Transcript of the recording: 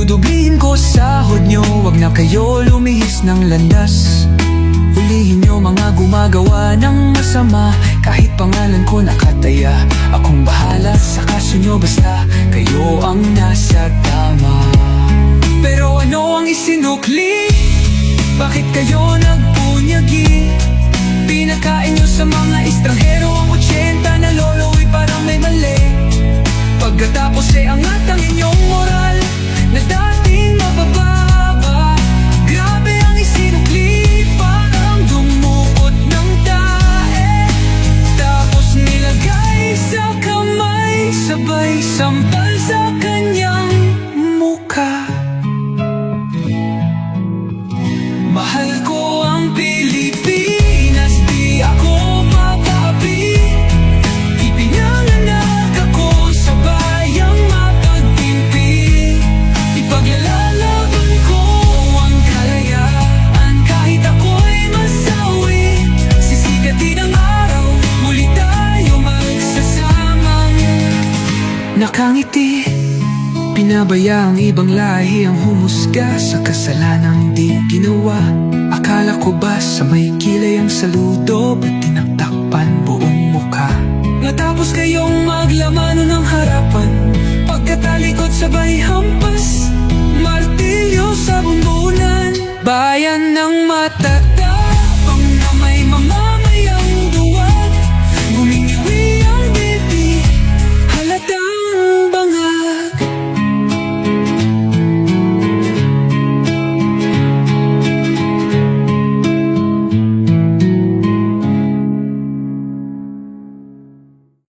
Dudublihin ko sahod nyo, wag na kayo lumihis ng landas. Hulihin nyo mga gumagawa ng masama, kahit pangalan ko nakataya. Akong bahala sa kaso nyo, basta kayo ang nasa tama. Pero ano ang isinukli? Bakit kayo nagpunyagi? Pinakain nyo sa mga estranghero ang 80 na lolo'y parang may mali. Pagkatapos angat ang inyong moral na dating mabababa. Grabe ang isinukli, parang dumukot ng tae. Tapos nilagay sa kamay, sabay sampal sa kanyang mukha. Mahal ko ang Pilipinas, di ako papaapi. Ipinanganak ako sa bayang mapagtimpi. Ipaglalaban ko ang kalayaan, kahit ako'y masawi. Sisigatin ang araw, muli tayo magsasamang nakangiti. Pinabaya ang ibang lahi ang humusga sa kasalanang di ginawa. Akala ko ba sa may kilay ang saludo, ba't tinaktakpan buong mukha? Natapos kayong maglaman